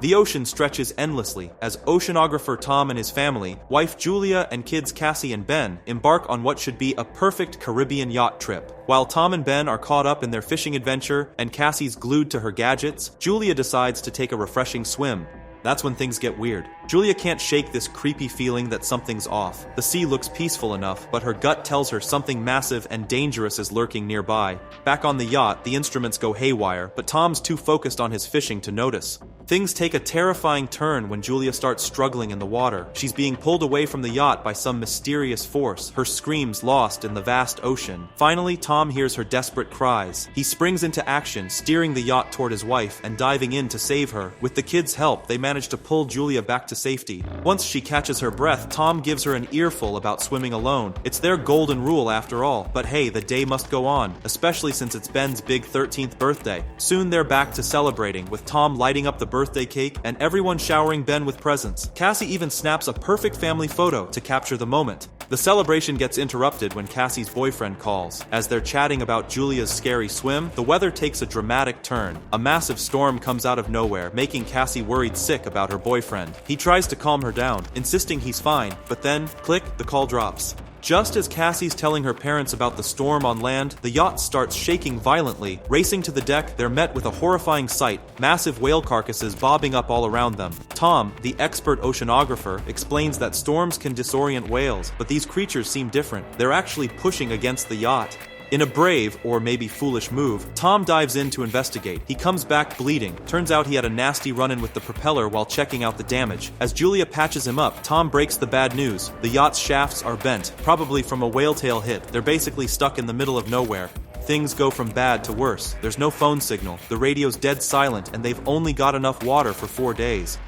The ocean stretches endlessly as oceanographer Tom and his family, wife Julia and kids Cassie and Ben, embark on what should be a perfect Caribbean yacht trip. While Tom and Ben are caught up in their fishing adventure and Cassie's glued to her gadgets, Julia decides to take a refreshing swim. That's when things get weird. Julia can't shake this creepy feeling that something's off. The sea looks peaceful enough, but her gut tells her something massive and dangerous is lurking nearby. Back on the yacht, the instruments go haywire, but Tom's too focused on his fishing to notice. Things take a terrifying turn when Julia starts struggling in the water. She's being pulled away from the yacht by some mysterious force, her screams lost in the vast ocean. Finally, Tom hears her desperate cries. He springs into action, steering the yacht toward his wife and diving in to save her. With the kids' help, they manage to pull Julia back to safety. Once she catches her breath, Tom gives her an earful about swimming alone. It's their golden rule after all, but hey, the day must go on, especially since it's Ben's big 13th birthday. Soon they're back to celebrating, with Tom lighting up the birthday cake and everyone showering Ben with presents. Cassie even snaps a perfect family photo to capture the moment. The celebration gets interrupted when Cassie's boyfriend calls. As they're chatting about Julia's scary swim, the weather takes a dramatic turn. A massive storm comes out of nowhere, making Cassie worried sick about her boyfriend. He tries to calm her down, insisting he's fine, but then, click, the call drops. Just as Cassie's telling her parents about the storm on land, the yacht starts shaking violently. Racing to the deck, they're met with a horrifying sight, massive whale carcasses bobbing up all around them. Tom, the expert oceanographer, explains that storms can disorient whales, but these creatures seem different. They're actually pushing against the yacht. In a brave, or maybe foolish move, Tom dives in to investigate. He comes back bleeding. Turns out he had a nasty run-in with the propeller while checking out the damage. As Julia patches him up, Tom breaks the bad news. The yacht's shafts are bent, probably from a whale tail hit. They're basically stuck in the middle of nowhere. Things go from bad to worse. There's no phone signal, the radio's dead silent, and they've only got enough water for 4 days.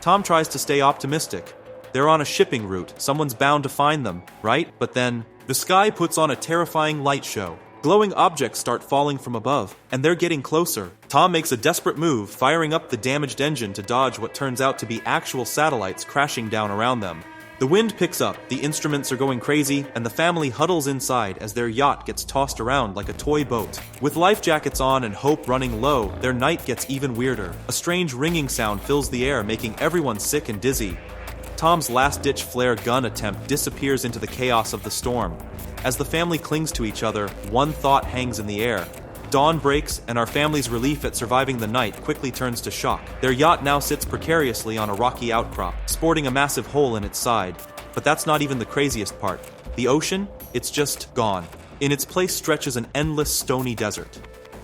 Tom tries to stay optimistic. They're on a shipping route. Someone's bound to find them, right? But then the sky puts on a terrifying light show. Glowing objects start falling from above, and they're getting closer. Tom makes a desperate move, firing up the damaged engine to dodge what turns out to be actual satellites crashing down around them. The wind picks up, the instruments are going crazy, and the family huddles inside as their yacht gets tossed around like a toy boat. With life jackets on and hope running low, their night gets even weirder. A strange ringing sound fills the air, making everyone sick and dizzy. Tom's last-ditch flare gun attempt disappears into the chaos of the storm. As the family clings to each other, one thought hangs in the air. Dawn breaks, and our family's relief at surviving the night quickly turns to shock. Their yacht now sits precariously on a rocky outcrop, sporting a massive hole in its side. But that's not even the craziest part. The ocean? It's just gone. In its place stretches an endless stony desert,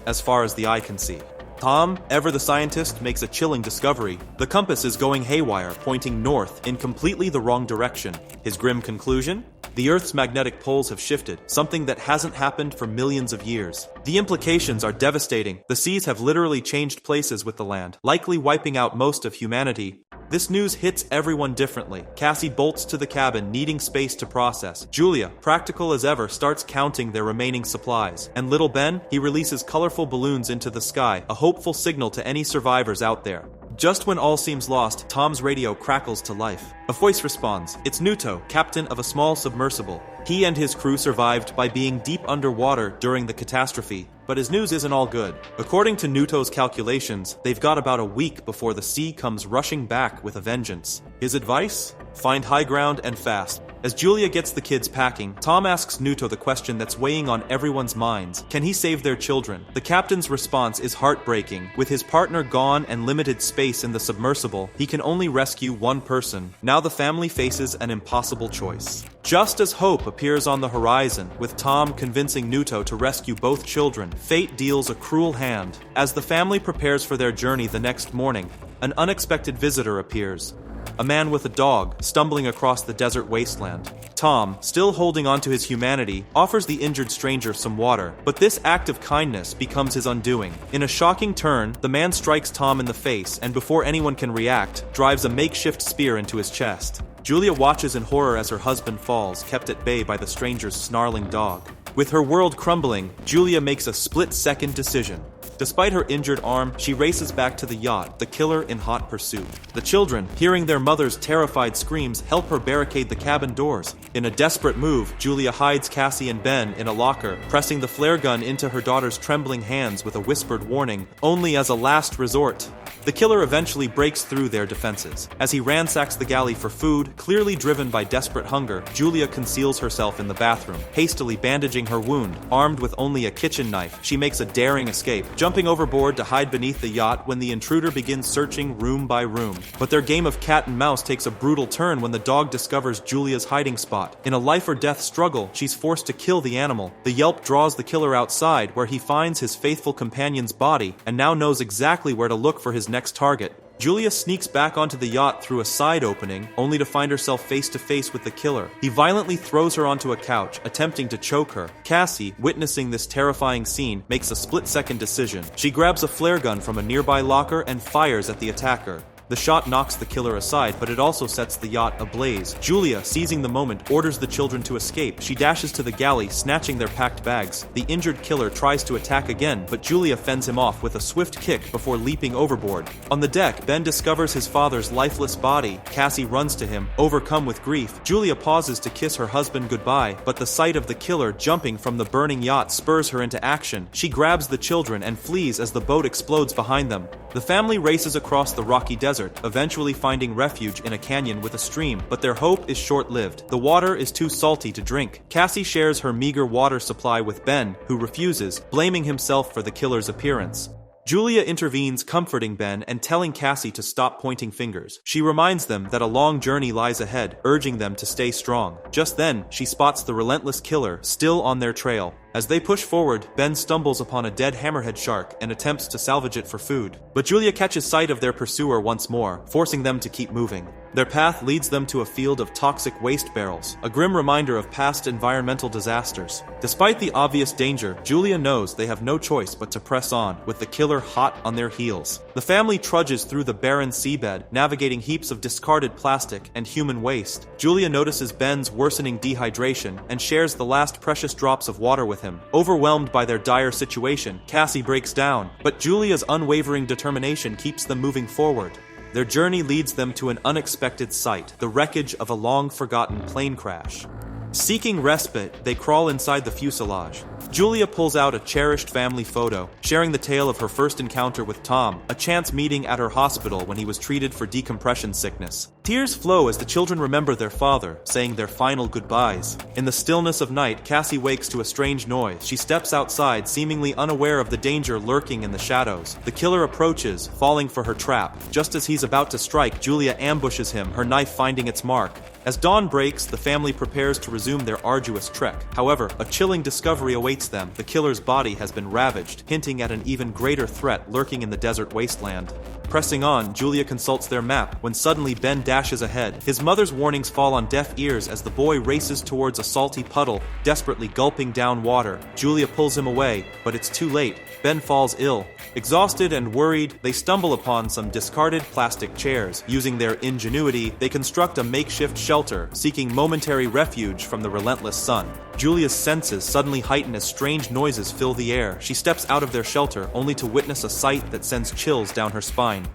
as far as the eye can see. Tom, ever the scientist, makes a chilling discovery. The compass is going haywire, pointing north in completely the wrong direction. His grim conclusion? The Earth's magnetic poles have shifted, something that hasn't happened for millions of years. The implications are devastating. The seas have literally changed places with the land, likely wiping out most of humanity. This news hits everyone differently. Cassie bolts to the cabin, needing space to process. Julia, practical as ever, starts counting their remaining supplies. And little Ben, he releases colorful balloons into the sky, a hopeful signal to any survivors out there. Just when all seems lost, Tom's radio crackles to life. A voice responds. It's Nuto, captain of a small submersible. He and his crew survived by being deep underwater during the catastrophe, but his news isn't all good. According to Nuto's calculations, they've got about a week before the sea comes rushing back with a vengeance. His advice? Find high ground and fast. As Julia gets the kids packing, Tom asks Nuto the question that's weighing on everyone's minds. Can he save their children? The captain's response is heartbreaking. With his partner gone and limited space in the submersible, he can only rescue one person. Now the family faces an impossible choice. Just as hope appears on the horizon, with Tom convincing Nuto to rescue both children, fate deals a cruel hand. As the family prepares for their journey the next morning, an unexpected visitor appears. A man with a dog, stumbling across the desert wasteland. Tom, still holding on to his humanity, offers the injured stranger some water, but this act of kindness becomes his undoing. In a shocking turn, the man strikes Tom in the face and before anyone can react, drives a makeshift spear into his chest. Julia watches in horror as her husband falls, kept at bay by the stranger's snarling dog. With her world crumbling, Julia makes a split-second decision. Despite her injured arm, she races back to the yacht, the killer in hot pursuit. The children, hearing their mother's terrified screams, help her barricade the cabin doors. In a desperate move, Julia hides Cassie and Ben in a locker, pressing the flare gun into her daughter's trembling hands with a whispered warning, only as a last resort. The killer eventually breaks through their defenses. As he ransacks the galley for food, clearly driven by desperate hunger, Julia conceals herself in the bathroom, hastily bandaging her wound. Armed with only a kitchen knife, she makes a daring escape, jumping overboard to hide beneath the yacht when the intruder begins searching room by room. But their game of cat and mouse takes a brutal turn when the dog discovers Julia's hiding spot. In a life-or-death struggle, she's forced to kill the animal. The yelp draws the killer outside, where he finds his faithful companion's body, and now knows exactly where to look for his next target. Julia sneaks back onto the yacht through a side opening, only to find herself face to face with the killer. He violently throws her onto a couch, attempting to choke her. Cassie, witnessing this terrifying scene, makes a split-second decision. She grabs a flare gun from a nearby locker and fires at the attacker. The shot knocks the killer aside, but it also sets the yacht ablaze. Julia, seizing the moment, orders the children to escape. She dashes to the galley, snatching their packed bags. The injured killer tries to attack again, but Julia fends him off with a swift kick before leaping overboard. On the deck, Ben discovers his father's lifeless body. Cassie runs to him, overcome with grief. Julia pauses to kiss her husband goodbye, but the sight of the killer jumping from the burning yacht spurs her into action. She grabs the children and flees as the boat explodes behind them. The family races across the rocky desert, eventually finding refuge in a canyon with a stream, but their hope is short-lived. The water is too salty to drink. Cassie shares her meager water supply with Ben, who refuses, blaming himself for the killer's appearance. Julia intervenes, comforting Ben and telling Cassie to stop pointing fingers. She reminds them that a long journey lies ahead, urging them to stay strong. Just then, she spots the relentless killer, still on their trail. As they push forward, Ben stumbles upon a dead hammerhead shark and attempts to salvage it for food. But Julia catches sight of their pursuer once more, forcing them to keep moving. Their path leads them to a field of toxic waste barrels, a grim reminder of past environmental disasters. Despite the obvious danger, Julia knows they have no choice but to press on, with the killer hot on their heels. The family trudges through the barren seabed, navigating heaps of discarded plastic and human waste. Julia notices Ben's worsening dehydration and shares the last precious drops of water with him. Overwhelmed by their dire situation, Cassie breaks down, but Julia's unwavering determination keeps them moving forward. Their journey leads them to an unexpected sight, the wreckage of a long-forgotten plane crash. Seeking respite, they crawl inside the fuselage. Julia pulls out a cherished family photo, sharing the tale of her first encounter with Tom, a chance meeting at her hospital when he was treated for decompression sickness. Tears flow as the children remember their father, saying their final goodbyes. In the stillness of night, Cassie wakes to a strange noise. She steps outside, seemingly unaware of the danger lurking in the shadows. The killer approaches, falling for her trap. Just as he's about to strike, Julia ambushes him, her knife finding its mark. As dawn breaks, the family prepares to resume their arduous trek. However, a chilling discovery awaits them. The killer's body has been ravaged, hinting at an even greater threat lurking in the desert wasteland. Pressing on, Julia consults their map when suddenly Ben dashes ahead. His mother's warnings fall on deaf ears as the boy races towards a salty puddle, desperately gulping down water. Julia pulls him away, but it's too late. Ben falls ill. Exhausted and worried, they stumble upon some discarded plastic chairs. Using their ingenuity, they construct a makeshift shelter, seeking momentary refuge from the relentless sun. Julia's senses suddenly heighten as strange noises fill the air. She steps out of their shelter, only to witness a sight that sends chills down her spine.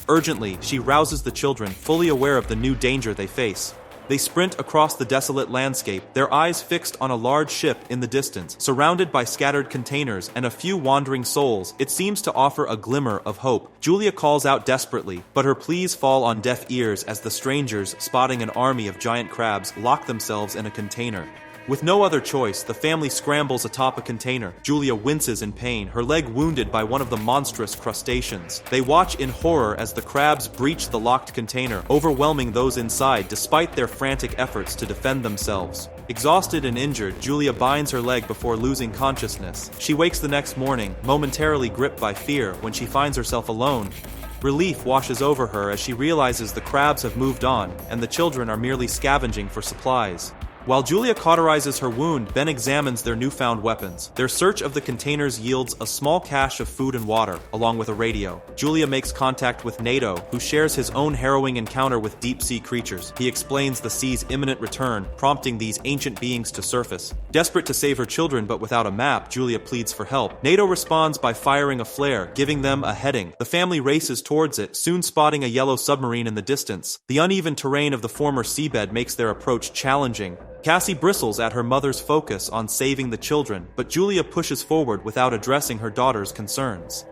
Urgently, she rouses the children, fully aware of the new danger they face. They sprint across the desolate landscape, their eyes fixed on a large ship in the distance. Surrounded by scattered containers and a few wandering souls, it seems to offer a glimmer of hope. Julia calls out desperately, but her pleas fall on deaf ears as the strangers, spotting an army of giant crabs, lock themselves in a container. With no other choice, the family scrambles atop a container. Julia winces in pain, her leg wounded by one of the monstrous crustaceans. They watch in horror as the crabs breach the locked container, overwhelming those inside despite their frantic efforts to defend themselves. Exhausted and injured, Julia binds her leg before losing consciousness. She wakes the next morning, momentarily gripped by fear, when she finds herself alone. Relief washes over her as she realizes the crabs have moved on, and the children are merely scavenging for supplies. While Julia cauterizes her wound, Ben examines their newfound weapons. Their search of the containers yields a small cache of food and water, along with a radio. Julia makes contact with NATO, who shares his own harrowing encounter with deep-sea creatures. He explains the sea's imminent return, prompting these ancient beings to surface. Desperate to save her children but without a map, Julia pleads for help. NATO responds by firing a flare, giving them a heading. The family races towards it, soon spotting a yellow submarine in the distance. The uneven terrain of the former seabed makes their approach challenging. Cassie bristles at her mother's focus on saving the children, but Julia pushes forward without addressing her daughter's concerns.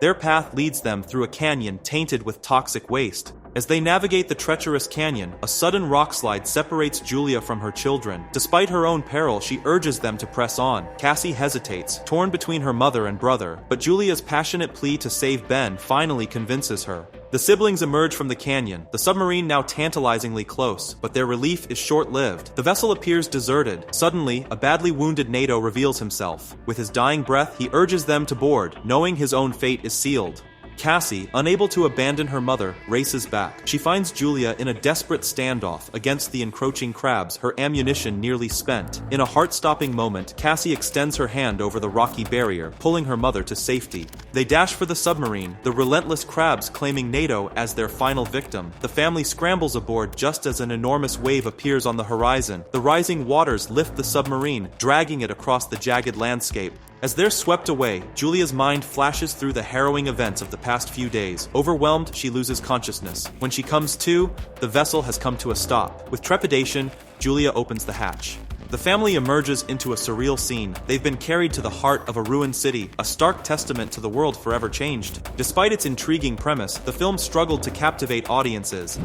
Their path leads them through a canyon tainted with toxic waste. As they navigate the treacherous canyon, a sudden rockslide separates Julia from her children. Despite her own peril, she urges them to press on. Cassie hesitates, torn between her mother and brother, but Julia's passionate plea to save Ben finally convinces her. The siblings emerge from the canyon, the submarine now tantalizingly close, but their relief is short-lived. The vessel appears deserted. Suddenly, a badly wounded NATO reveals himself. With his dying breath, he urges them to board, knowing his own fate is sealed. Cassie, unable to abandon her mother, races back. She finds Julia in a desperate standoff against the encroaching crabs, her ammunition nearly spent. In a heart-stopping moment, Cassie extends her hand over the rocky barrier, pulling her mother to safety. They dash for the submarine, the relentless crabs claiming NATO as their final victim. The family scrambles aboard just as an enormous wave appears on the horizon. The rising waters lift the submarine, dragging it across the jagged landscape. As they're swept away, Julia's mind flashes through the harrowing events of the past few days. Overwhelmed, she loses consciousness. When she comes to, the vessel has come to a stop. With trepidation, Julia opens the hatch. The family emerges into a surreal scene. They've been carried to the heart of a ruined city, a stark testament to the world forever changed. Despite its intriguing premise, the film struggled to captivate audiences.